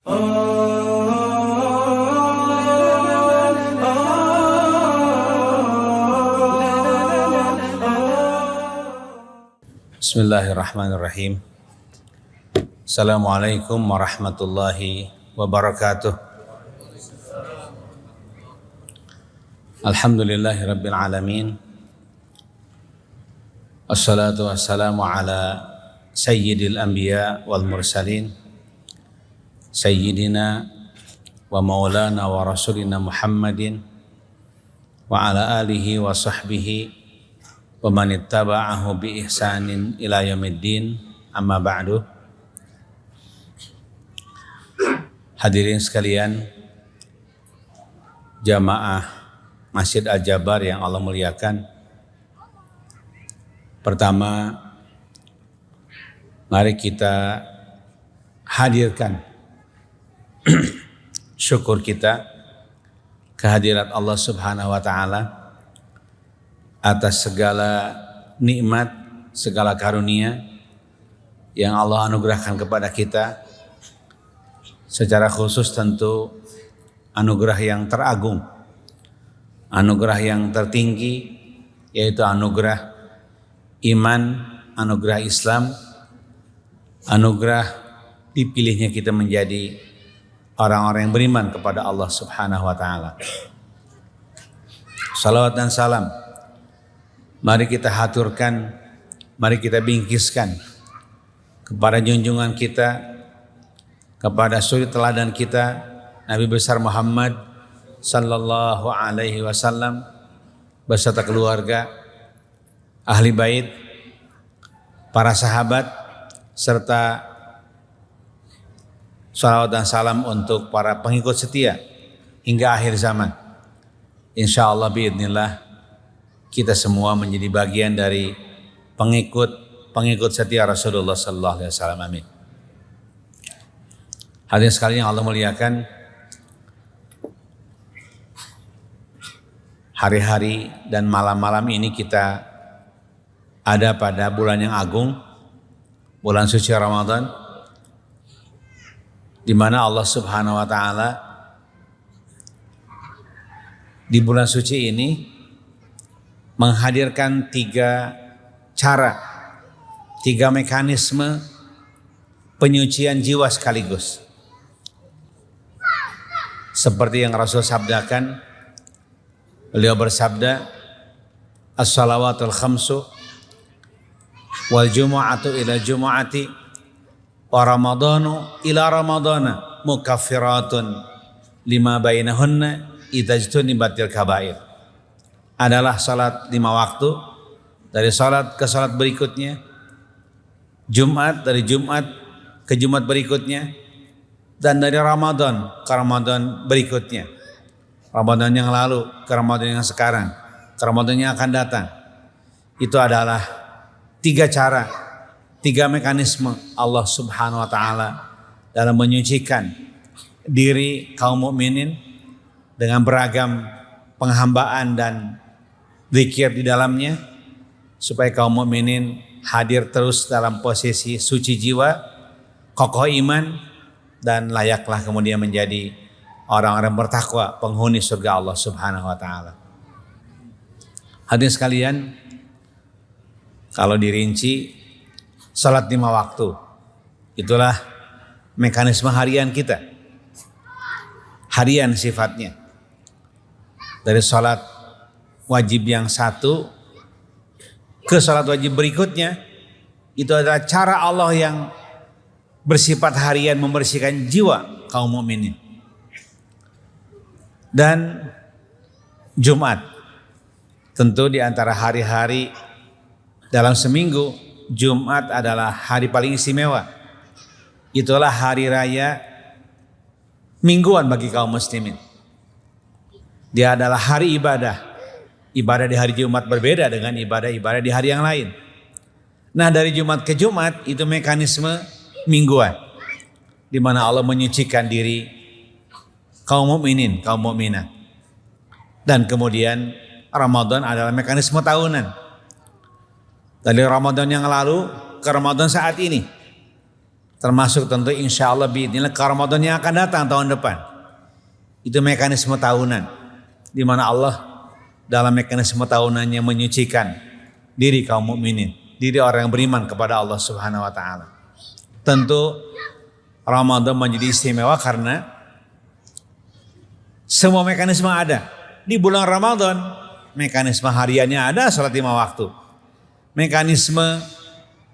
Bismillahirrahmanirrahim. Assalamualaikum warahmatullahi wabarakatuh. Alhamdulillahirabbil alamin. Assalatu wassalamu ala sayyidil anbiya wal mursalin sayyidina wa maulana wa rasulina Muhammadin wa ala alihi wa sahbihi wa man ittaba'ahu bi ihsanin ila yaumiddin, amma ba'du. Hadirin sekalian, jamaah Masjid Al-Jabar yang Allah muliakan. Pertama, mari kita hadirkan syukur kita kehadirat Allah Subhanahu wa taala atas segala nikmat, segala karunia yang Allah anugerahkan kepada kita. Secara khusus tentu anugerah yang teragung, anugerah yang tertinggi, yaitu anugerah iman, anugerah Islam, anugerah dipilihnya kita menjadi orang-orang yang beriman kepada Allah Subhanahu wa taala. Salawat dan salam mari kita haturkan, mari kita bingkiskan kepada junjungan kita, kepada suri teladan kita, Nabi besar Muhammad sallallahu alaihi wasallam beserta keluarga, ahli bait, para sahabat, serta salawat dan salam untuk para pengikut setia hingga akhir zaman. Insyaallah biidznillah kita semua menjadi bagian dari pengikut setia Rasulullah sallallahu alaihi wasallam. Amin. Hadirin sekalian yang Allah muliakan, hari-hari dan malam-malam ini kita ada pada bulan yang agung, bulan suci Ramadan, di mana Allah Subhanahu wa taala di bulan suci ini menghadirkan tiga cara, tiga mekanisme penyucian jiwa sekaligus. Seperti yang Rasul sabdakan, beliau bersabda, as-salawatul khamsu wal jumu'atu ila jumu'ati wa ramadhanu ila ramadhana mukaffiratun lima bainahunna idza ijtunibatil kaba'ir. Adalah salat 5 waktu, dari salat ke salat berikutnya, Jumat dari Jumat ke Jumat berikutnya, dan dari Ramadan ke Ramadan berikutnya. Ramadan yang lalu ke Ramadan yang sekarang, ke Ramadan yang akan datang. Itu adalah 3 cara, 3 mekanisme Allah Subhanahu wa taala dalam menyucikan diri kaum mukminin dengan beragam penghambaan dan zikir di dalamnya, supaya kaum mukminin hadir terus dalam posisi suci jiwa, kokoh iman, dan layaklah kemudian menjadi orang-orang bertakwa, penghuni surga Allah Subhanahu wa taala. Hadirin sekalian, kalau dirinci, salat 5 waktu itulah mekanisme harian kita. Harian sifatnya. Dari salat wajib yang satu ke salat wajib berikutnya, itu adalah cara Allah yang bersifat harian membersihkan jiwa kaum mukminin. Dan Jumat, tentu di antara hari-hari dalam seminggu, Jumat adalah hari paling istimewa. Itulah hari raya mingguan bagi kaum muslimin. Dia adalah hari ibadah. Ibadah di hari Jumat berbeda dengan ibadah-ibadah di hari yang lain. Nah, dari Jumat ke Jumat itu mekanisme mingguan, di mana Allah menyucikan diri kaum mukminin, kaum mukminat. Dan kemudian Ramadan adalah mekanisme tahunan. Dari Ramadan yang lalu ke Ramadan saat ini. Termasuk tentu insya Allah biidznillah ke Ramadan yang akan datang tahun depan. Itu mekanisme tahunan. Di mana Allah dalam mekanisme tahunannya menyucikan diri kaum mukminin, diri orang yang beriman kepada Allah Subhanahu wa taala. Tentu Ramadan menjadi istimewa karena semua mekanisme ada. Di bulan Ramadan mekanisme hariannya ada, salat 5 waktu. Mekanisme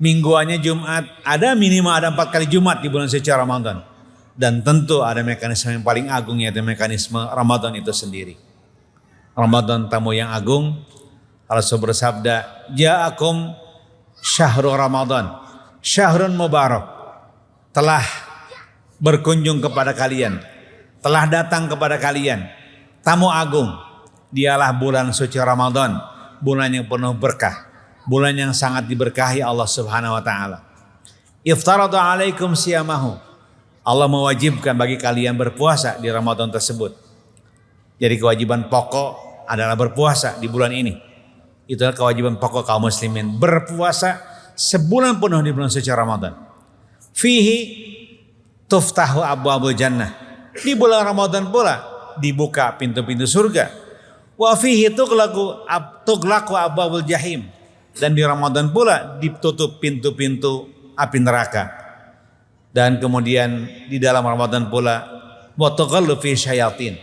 mingguannya Jumat ada, minimal ada 4 kali Jumat di bulan suci Ramadan. Dan tentu ada mekanisme yang paling agung, yaitu mekanisme Ramadan itu sendiri. Ramadan tamu yang agung. Rasul bersabda, ja'akum syahrul Ramadan, syahrun mubarak. Telah berkunjung kepada kalian, telah datang kepada kalian tamu agung. Dialah bulan suci Ramadan, bulan yang penuh berkah, bulan yang sangat diberkahi Allah Subhanahu wa taala. Iftarada alaikum siyamahu. Allah mewajibkan bagi kalian berpuasa di Ramadan tersebut. Jadi kewajiban pokok adalah berpuasa di bulan ini. Itulah kewajiban pokok kaum muslimin, berpuasa sebulan penuh di bulan suci Ramadan. Fihi tuftahu abwabul jannah. Di bulan Ramadan pula dibuka pintu-pintu surga. Wa fihi tughlaqu abwabul jahim. Dan di Ramadan pula ditutup pintu-pintu api neraka. Dan kemudian di dalam Ramadan pula wa tughallu fi syayatin.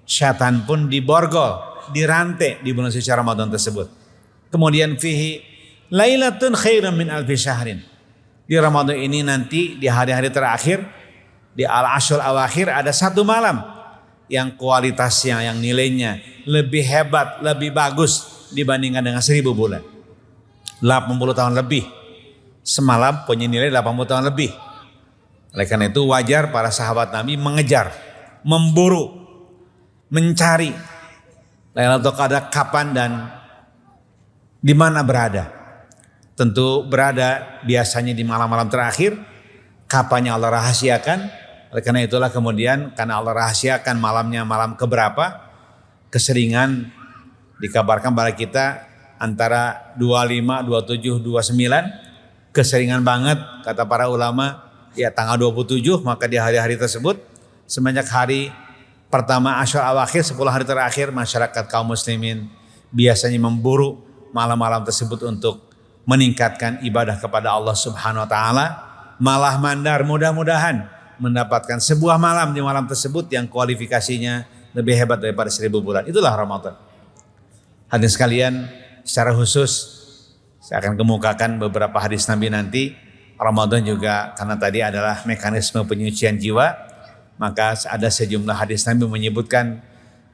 Syaitan pun diborgol, dirantai di bulan suci Ramadan tersebut. Kemudian fihi lailatun khairan min alfi syahrin. Di Ramadan ini nanti di hari-hari terakhir, di al-ashr awakhir ada satu malam yang kualitasnya, yang nilainya lebih hebat, lebih bagus dibandingkan dengan 1000 bulan. 80 tahun lebih. Semalam punya nilai 80 tahun lebih. Oleh karena itu wajar para sahabat Nabi mengejar, memburu, mencari Lailatul Qadar kapan dan di mana berada. Tentu berada biasanya di malam-malam terakhir. Kapannya Allah rahasiakan. Oleh karena itulah kemudian karena Allah rahasiakan malamnya malam keberapa, keseringan dikabarkan pada kita antara 25, 27, 29. Keseringan banget kata para ulama ya tanggal 27, maka di hari-hari tersebut semenjak hari pertama Asyur Awakhir 10 hari terakhir masyarakat kaum muslimin biasanya memburu malam-malam tersebut untuk meningkatkan ibadah kepada Allah Subhanahu wa taala. Malah mandar mudah-mudahan mendapatkan sebuah malam di malam tersebut yang kualifikasinya lebih hebat daripada 1000 bulan. Itulah Ramadan. Hadirin sekalian, secara khusus saya akan kemukakan beberapa hadis Nabi nanti. Ramadan juga karena tadi adalah mekanisme penyucian jiwa, maka ada sejumlah hadis Nabi menyebutkan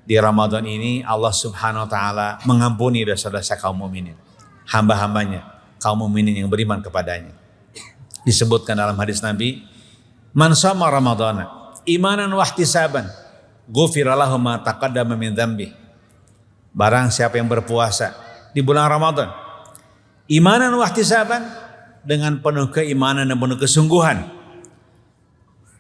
di Ramadan ini Allah Subhanahu wa taala mengampuni dosa-dosa kaum mukminin, hamba-hambanya, kaum mukminin yang beriman kepadanya. Disebutkan dalam hadis Nabi, man shoma ramadhana imanan wa ihtisaban ghufira lahu ma taqaddama min dzambi. Barang siapa yang berpuasa di bulan Ramadan imanan wa ihtisaban, dengan penuh keimanan dan penuh kesungguhan,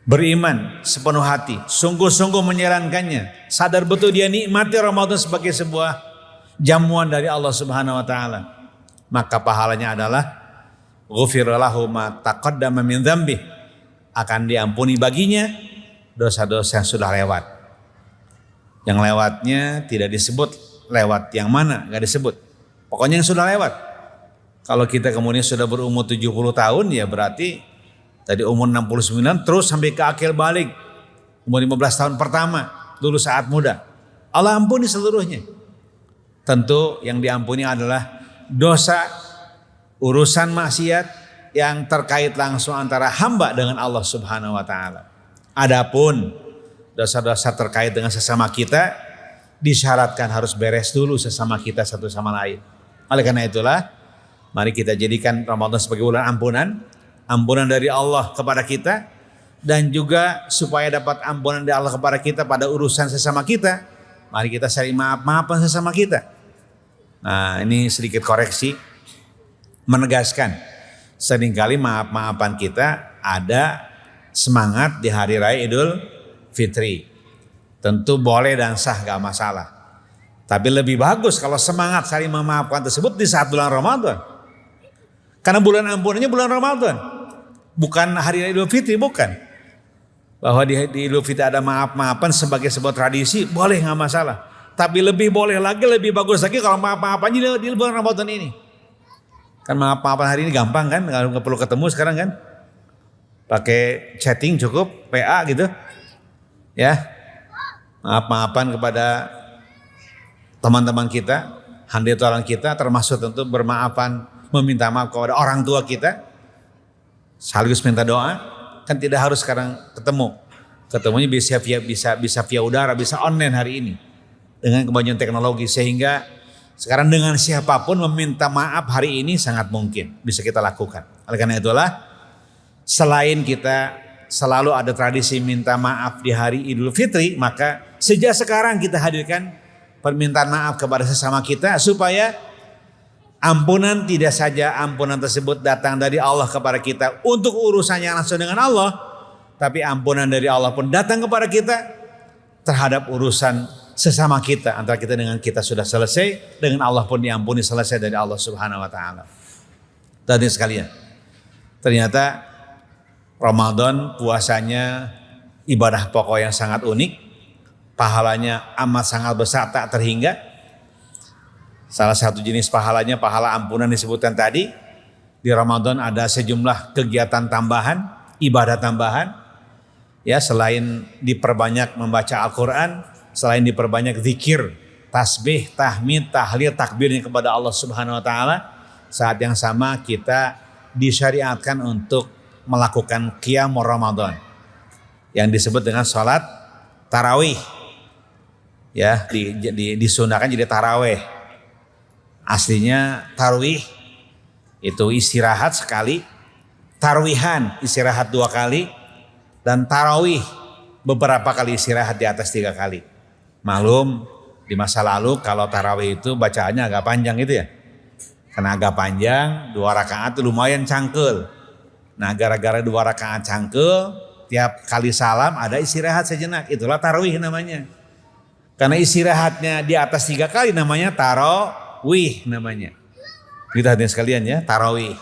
beriman sepenuh hati, sungguh-sungguh menjalankannya, sadar betul dia nikmati Ramadan sebagai sebuah jamuan dari Allah Subhanahu wa taala, maka pahalanya adalah ghufira lahu ma taqaddama min dzambi, akan diampuni baginya dosa-dosa yang sudah lewat. Yang lewatnya tidak disebut lewat yang mana, enggak disebut. Pokoknya yang sudah lewat. Kalau kita kemudian sudah berumur 70 tahun ya berarti tadi umur 69 terus sampai ke akhir balik. Umur 15 tahun pertama dulu saat muda. Allah ampuni seluruhnya. Tentu yang diampuni adalah dosa, urusan maksiat yang terkait langsung antara hamba dengan Allah Subhanahu wa taala. Adapun dosa-dosa terkait dengan sesama kita disyaratkan harus beres dulu sesama kita satu sama lain. Oleh karena itulah mari kita jadikan Ramadan sebagai bulan ampunan. Ampunan dari Allah kepada kita. Dan juga supaya dapat ampunan dari Allah kepada kita pada urusan sesama kita. Mari kita saling maaf-maafan sesama kita. Nah ini sedikit koreksi. Menegaskan. Seringkali maaf-maafan kita ada semangat di Hari Raya Idul Fitri. Tentu boleh dan sah gak masalah. Tapi lebih bagus kalau semangat saling memaafkan tersebut di saat bulan Ramadan. Karena bulan ampunannya bulan Ramadan. Bukan hari Idul Fitri, bukan. Bahwa di Idul Fitri ada maaf-maafan sebagai sebuah tradisi, boleh nggak masalah. Tapi lebih boleh lagi, lebih bagus lagi kalau maaf-maafannya di bulan Ramadan ini. Kan maaf-maafan hari ini gampang kan, nggak perlu ketemu sekarang kan. Pakai chatting cukup, PA gitu. Ya, maaf-maafan kepada teman-teman kita, handetoran kita, termasuk tentu bermaafan, meminta maaf kepada orang tua kita, sekaligus minta doa. Kan tidak harus sekarang ketemu, ketemunya bisa via udara, bisa online hari ini dengan kemajuan teknologi, sehingga sekarang dengan siapapun meminta maaf hari ini sangat mungkin bisa kita lakukan. Oleh karena itulah, selain kita selalu ada tradisi minta maaf di hari Idul Fitri, maka sejak sekarang kita hadirkan permintaan maaf kepada sesama kita supaya ampunan, tidak saja ampunan tersebut datang dari Allah kepada kita untuk urusannya langsung dengan Allah, tapi ampunan dari Allah pun datang kepada kita terhadap urusan sesama kita, antara kita dengan kita sudah selesai, dengan Allah pun diampuni selesai dari Allah Subhanahu wa taala. Tadi sekalian, ternyata Ramadan puasanya ibadah pokok yang sangat unik, pahalanya amat sangat besar tak terhingga. Salah satu jenis pahalanya pahala ampunan disebutkan tadi. Di Ramadan ada sejumlah kegiatan tambahan, ibadah tambahan. Ya, selain diperbanyak membaca Al-Quran, selain diperbanyak zikir, tasbih, tahmid, tahlil, takbirnya kepada Allah Subhanahu wa taala, saat yang sama kita disyariatkan untuk melakukan qiyam Ramadan yang disebut dengan sholat tarawih. Ya, disunahkan jadi tarawih. Aslinya tarawih itu istirahat sekali, tarwihan istirahat 2 kali, dan tarawih beberapa kali istirahat di atas 3 kali. Maklum di masa lalu kalau tarawih itu bacaannya agak panjang gitu ya. Karena agak panjang, 2 rakaat itu lumayan cangkel. Nah, gara-gara 2 rakaat cangkel, tiap kali salam ada istirahat sejenak. Itulah tarawih namanya. Karena istirahatnya di atas 3 kali namanya tarawih namanya. Kita hadirin sekalian ya, tarawih.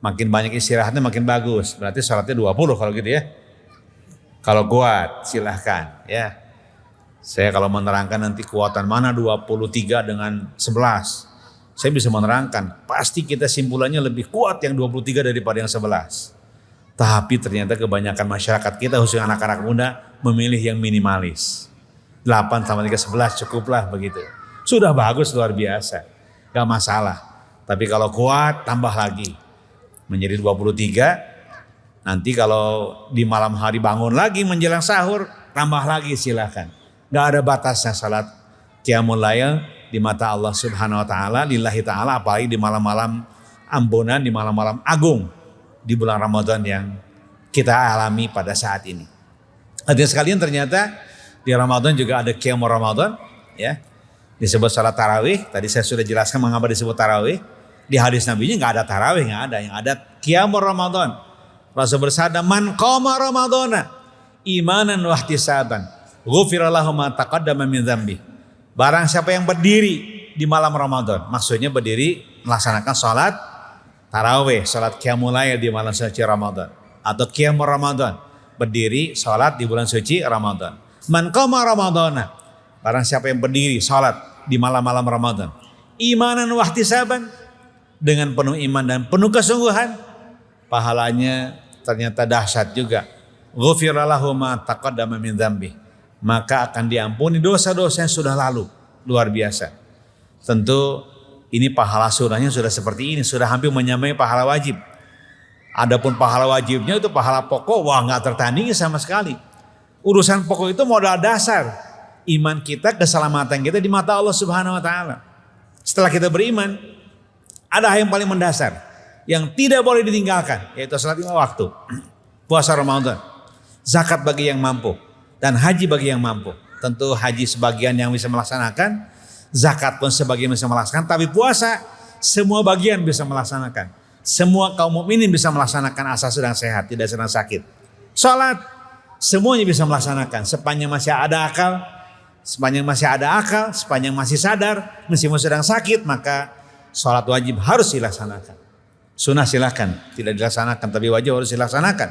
Makin banyak istirahatnya makin bagus. Berarti sholatnya 20 kalau gitu ya. Kalau kuat silahkan ya. Saya kalau menerangkan nanti kuatan mana 23 dengan 11. Saya bisa menerangkan, pasti kita simpulannya lebih kuat yang 23 daripada yang 11. Tapi ternyata kebanyakan masyarakat kita, khususnya anak-anak muda, memilih yang minimalis. 8 sama 3, 11 cukuplah begitu. Sudah bagus, luar biasa. Gak masalah. Tapi kalau kuat, tambah lagi. Menjadi 23, nanti kalau di malam hari bangun lagi menjelang sahur, tambah lagi silakan. Gak ada batasnya salat qiyamul lail di mata Allah Subhanahu wa taala, lillahi taala, apalagi di malam-malam ampunan, di malam-malam agung di bulan Ramadan yang kita alami pada saat ini. Hadirin sekalian, ternyata di Ramadan juga ada qiyam Ramadan ya. Disebut salat tarawih, tadi saya sudah jelaskan mengapa disebut tarawih. Di hadis Nabi-nya enggak ada tarawih, enggak ada, yang ada qiyam Ramadan. Rasul bersabda, "Man qama Ramadana imanan wa ihtisaban, ghufira lahu ma taqaddama min dzambi." Barang siapa yang berdiri di malam Ramadan, maksudnya berdiri melaksanakan sholat tarawih, sholat qiyamul lail di malam suci Ramadan, atau qiyam Ramadan, berdiri sholat di bulan suci Ramadan. Man qama Ramadana, barang siapa yang berdiri sholat di malam-malam Ramadan, imanan wa ihtisaban, dengan penuh iman dan penuh kesungguhan, pahalanya ternyata dahsyat juga. Ghufira lahu ma taqaddama min dzambi, maka akan diampuni dosa-dosa yang sudah lalu. Luar biasa. Tentu ini pahala sunnahnya sudah seperti ini, sudah hampir menyamai pahala wajib. Adapun pahala wajibnya itu pahala pokok, wah nggak tertandingi sama sekali. Urusan pokok itu modal dasar iman kita, keselamatan kita di mata Allah Subhanahu wa taala. Setelah kita beriman, ada hal yang paling mendasar yang tidak boleh ditinggalkan, yaitu salat 5 waktu, puasa Ramadan, zakat bagi yang mampu, dan haji bagi yang mampu. Tentu haji sebagian yang bisa melaksanakan, zakat pun sebagian bisa melaksanakan, tapi puasa semua bagian bisa melaksanakan. Semua kaum mukminin bisa melaksanakan asal sedang sehat, tidak sedang sakit. Salat semuanya bisa melaksanakan sepanjang masih ada akal, sepanjang masih sadar, meskipun sedang sakit, maka salat wajib harus dilaksanakan. Sunnah silahkan, tidak dilaksanakan, tapi wajib harus dilaksanakan.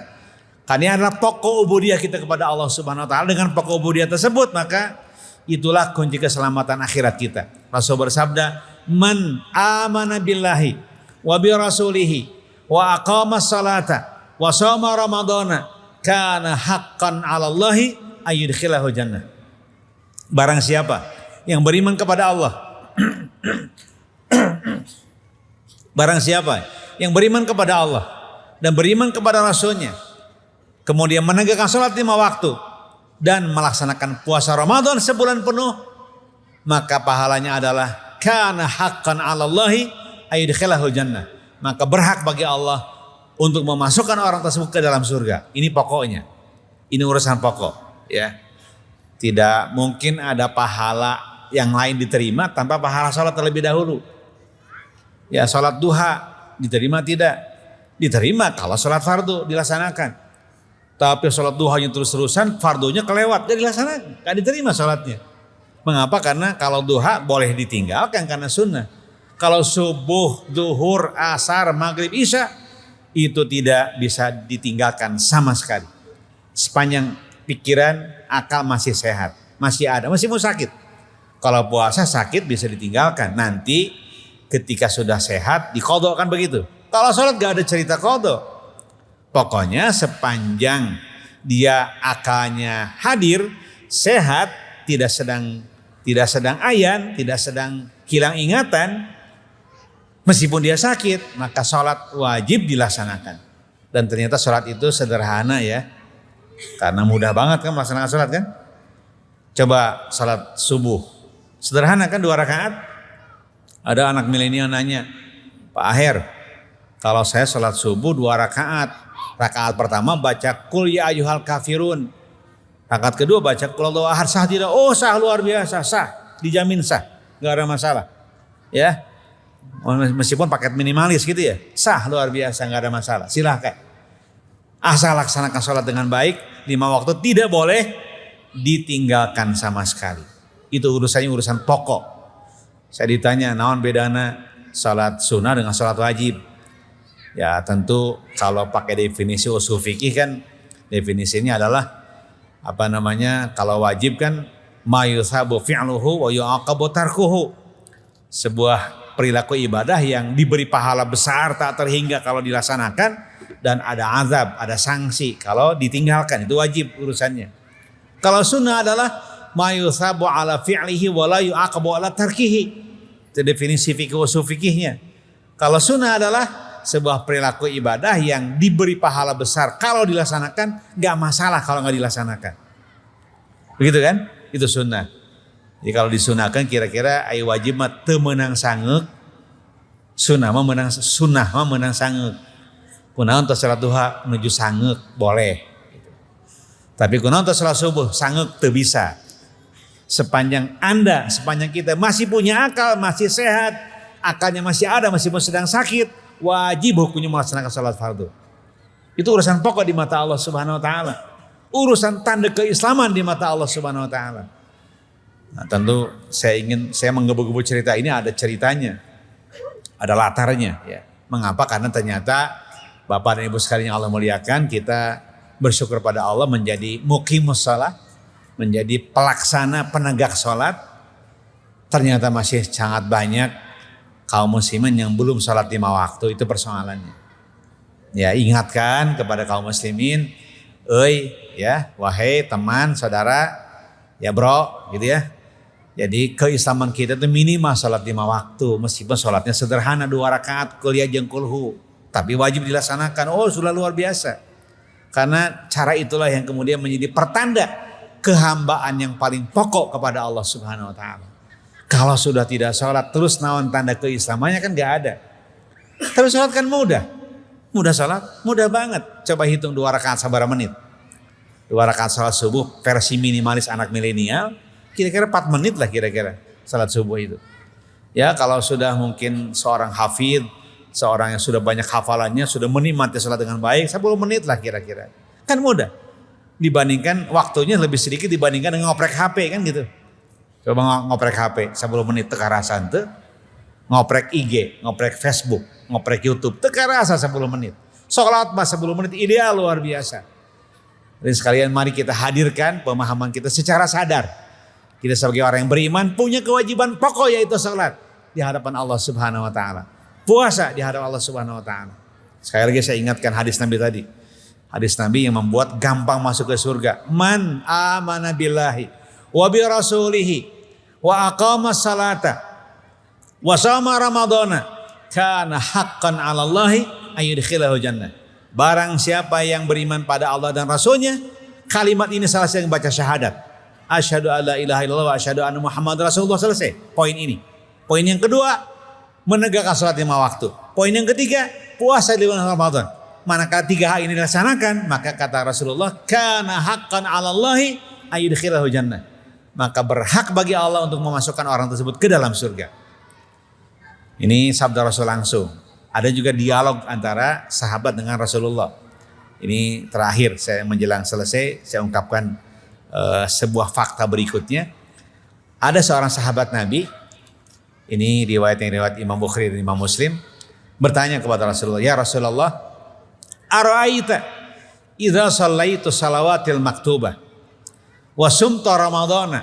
Karena ini adalah pokok ubudiyah kita kepada Allah Subhanahu wa taala. Dengan pokok ubudiyah tersebut, maka itulah kunci keselamatan akhirat kita. Rasul bersabda, "Man amana billahi wa bi rasulihi wa aqamas salata wa shoma ramadhana kana haqqan 'ala Allahi ayyudkhilahu jannah." Barang siapa yang beriman kepada Allah, barang siapa yang beriman kepada Allah dan beriman kepada Rasulnya, kemudian menegakkan sholat 5 waktu dan melaksanakan puasa Ramadan sebulan penuh, maka pahalanya adalah kana haqqan 'ala Allahi ayyudkhilahu jannah. Maka berhak bagi Allah untuk memasukkan orang tersebut ke dalam surga. Ini pokoknya. Ini urusan pokok, ya. Tidak mungkin ada pahala yang lain diterima tanpa pahala sholat terlebih dahulu. Ya, sholat duha diterima tidak? Diterima kalau sholat fardu dilaksanakan. Tapi sholat duhanya terus-terusan, fardunya kelewat, jadi dilaksanakan, gak diterima sholatnya. Mengapa? Karena kalau duha boleh ditinggalkan karena sunnah. Kalau subuh, zuhur, asar, maghrib, isya itu tidak bisa ditinggalkan sama sekali. Sepanjang pikiran, akal masih sehat, masih ada, masih mau sakit. Kalau puasa sakit bisa ditinggalkan. Nanti ketika sudah sehat diqadha, kan begitu. Kalau sholat gak ada cerita qadha. Pokoknya sepanjang dia akalnya hadir, sehat, tidak sedang ayan, tidak sedang hilang ingatan, meskipun dia sakit, maka sholat wajib dilaksanakan. Dan ternyata sholat itu sederhana, ya, karena mudah banget kan melaksanakan sholat kan. Coba sholat subuh, sederhana kan, 2 rakaat. Ada anak milenial nanya, "Pak Aher, kalau saya sholat subuh 2 rakaat, rakaat pertama baca Qul ya ayyuhal kafirun, rakaat kedua baca Qul huwallahu ahad, sah tidak?" Oh, sah, luar biasa, sah, dijamin sah, nggak ada masalah, ya. Meskipun paket minimalis gitu ya, sah, luar biasa, nggak ada masalah, silahkan. Asal laksanakan sholat dengan baik, 5 waktu tidak boleh ditinggalkan sama sekali. Itu urusannya urusan pokok. Saya ditanya, naon bedana sholat sunnah dengan sholat wajib? Ya tentu kalau pakai definisi usul fikih kan, definisinya adalah kalau wajib kan ma yusabu fi'luhu wa yu'aqabu tarkuhu. Sebuah perilaku ibadah yang diberi pahala besar tak terhingga kalau dilaksanakan, dan ada azab, ada sanksi kalau ditinggalkan, itu wajib urusannya. Kalau sunnah adalah ma yusabu ala fi'lihi wa la yu'aqabu ala tarkihi. Itu definisi fikih usul fikihnya. Kalau sunnah adalah sebuah perilaku ibadah yang diberi pahala besar kalau dilaksanakan, gak masalah kalau gak dilaksanakan. Begitu kan? Itu sunnah. Jadi kalau disunahkan kira-kira ayo wajib mah teu meunang sangeuk, sunnah mah meunang sangeuk. Kunaon tos salat duha menuju sangeuk boleh. Tapi kunaon tos salat subuh sangeuk teu bisa. Sepanjang kita masih punya akal, masih sehat, akalnya masih ada meskipun sedang sakit, wajib hukumnya melaksanakan salat fardu. Itu urusan pokok di mata Allah Subhanahu wa taala. Urusan tanda keislaman di mata Allah Subhanahu wa taala. Nah, tentu saya menggebu-gebu cerita ini, ada ceritanya. Ada latarnya, ya. Mengapa? Karena ternyata Bapak dan Ibu sekalian yang Allah muliakan, kita bersyukur pada Allah menjadi muqimus shalah, menjadi pelaksana penegak sholat. Ternyata masih sangat banyak kaum muslimin yang belum sholat 5 waktu, itu persoalannya. Ya, ingatkan kepada kaum muslimin, ya, wahai teman, saudara, ya bro, gitu ya. Jadi keislaman kita itu minimal sholat 5 waktu, meskipun sholatnya sederhana 2 rakaat, kuliah jeung kulhu, tapi wajib dilaksanakan. Oh, sudah luar biasa. Karena cara itulah yang kemudian menjadi pertanda kehambaan yang paling pokok kepada Allah Subhanahu wa taala. Kalau sudah tidak sholat terus naon tanda keislamannya, kan gak ada. Tapi sholat kan mudah. Mudah sholat, mudah banget. Coba hitung 2 rakaat sabar menit. 2 rakaat sholat subuh versi minimalis anak milenial, kira-kira 4 menit lah kira-kira sholat subuh itu. Ya, kalau sudah mungkin seorang hafidh, seorang yang sudah banyak hafalannya, sudah menikmati sholat dengan baik, 10 menit lah kira-kira. Kan mudah. Dibandingkan waktunya lebih sedikit dibandingkan dengan ngoprek HP kan gitu. Coba ngoprek HP 10 menit tekarasan tuh. ngoprek IG, ngoprek Facebook, ngoprek YouTube. Teka rasa 10 menit. Sholat mas 10 menit ideal luar biasa. Dan sekalian mari kita hadirkan pemahaman kita secara sadar. Kita sebagai orang yang beriman punya kewajiban pokok yaitu sholat di hadapan Allah Subhanahu wa taala. Puasa di hadapan Allah Subhanahu wa taala. Sekali lagi saya ingatkan hadis Nabi tadi. Hadis Nabi yang membuat gampang masuk ke surga. Man amana billahi wa bi rasulihi wa aqama salata wa shoma ramadhana kana haqqan 'ala Allahi ayyudkhilahu jannah. Barang siapa yang beriman pada Allah dan Rasulnya, kalimat ini selesai yang baca syahadat. Asyhadu alla ilaha illallah wa asyhadu anna Muhammadar Rasulullah, selesai. Poin ini. Poin yang kedua, menegakkan salat 5 waktu. Poin yang ketiga, puasa di bulan Ramadan. Manakala 3 hal ini dilaksanakan, maka kata Rasulullah, kana haqqan 'ala Allahi ayyudkhilahu jannah. Maka berhak bagi Allah untuk memasukkan orang tersebut ke dalam surga. Ini sabda Rasul langsung. Ada juga dialog antara sahabat dengan Rasulullah. Ini terakhir saya menjelang selesai, saya ungkapkan sebuah fakta berikutnya. Ada seorang sahabat Nabi, ini riwayat Imam Bukhari dan Imam Muslim, bertanya kepada Rasulullah, ya Rasulullah, ara'aita idza shallaitu salawatil maktubah wa sumtu ramadhana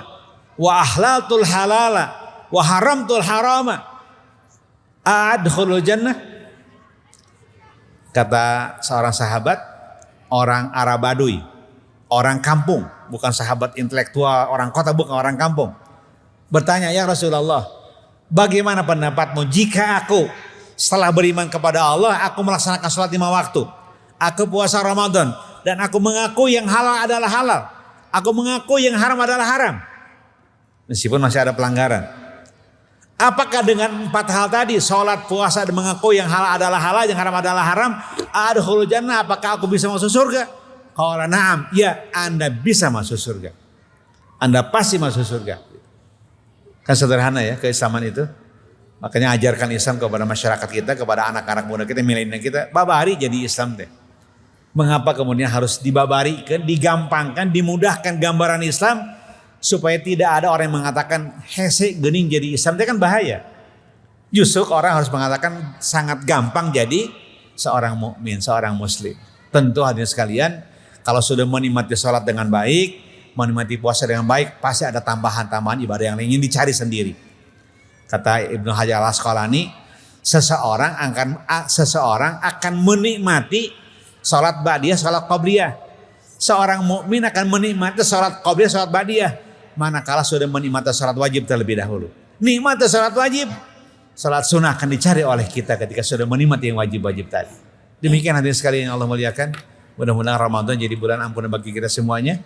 wa ahlatul halala wa haramtul harama adkhulul jannah. Kata seorang sahabat, orang Arab Baduy, orang kampung, bukan sahabat intelektual, orang kota, bukan orang kampung. Bertanya, ya Rasulullah, bagaimana pendapatmu jika aku setelah beriman kepada Allah, aku melaksanakan sholat 5 waktu, aku puasa Ramadan, dan aku mengaku yang halal adalah halal, aku mengaku yang haram adalah haram, meskipun masih ada pelanggaran. Apakah dengan 4 hal tadi, sholat, puasa, dan mengaku yang halal adalah halal, yang haram adalah haram, adkhulul jannah, apakah aku bisa masuk surga? Qala na'am, ya, Anda bisa masuk surga. Anda pasti masuk surga. Kan sederhana ya keislaman itu. Makanya ajarkan Islam kepada masyarakat kita, kepada anak-anak muda kita, milenial kita, babari jadi Islam teh. Mengapa kemudian harus dibabarikan, digampangkan, dimudahkan gambaran Islam, supaya tidak ada orang yang mengatakan hese gening jadi Islam, itu kan bahaya. Justru orang harus mengatakan sangat gampang jadi seorang mukmin, seorang muslim. Tentu hadirin sekalian, kalau sudah menikmati sholat dengan baik, menikmati puasa dengan baik, pasti ada tambahan-tambahan ibadah yang lain yang dicari sendiri. Kata Ibnu Hajar Al-Asqalani, seseorang akan menikmati sholat ba'diyah, sholat qabliyah. Seorang mukmin akan menikmati sholat qabliyah, sholat ba'diyah, manakala sudah menikmati sholat wajib terlebih dahulu. Nikmati sholat wajib, sholat sunnah akan dicari oleh kita ketika sudah menikmati yang wajib-wajib tadi. Demikian hadirin sekalian yang Allah muliakan. Mudah-mudahan Ramadan jadi bulan ampunan bagi kita semuanya.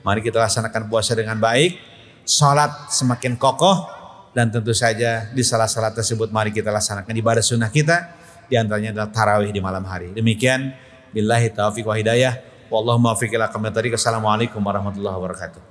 Mari kita laksanakan puasa dengan baik, sholat semakin kokoh, dan tentu saja di salat-salat tersebut mari kita laksanakan ibadah sunnah kita, di antaranya adalah tarawih di malam hari. Demikian, billahi taufiq wa hidayah. Wallahu muwaffiq ila aqwamit thoriq. Assalamualaikum warahmatullahi wabarakatuh.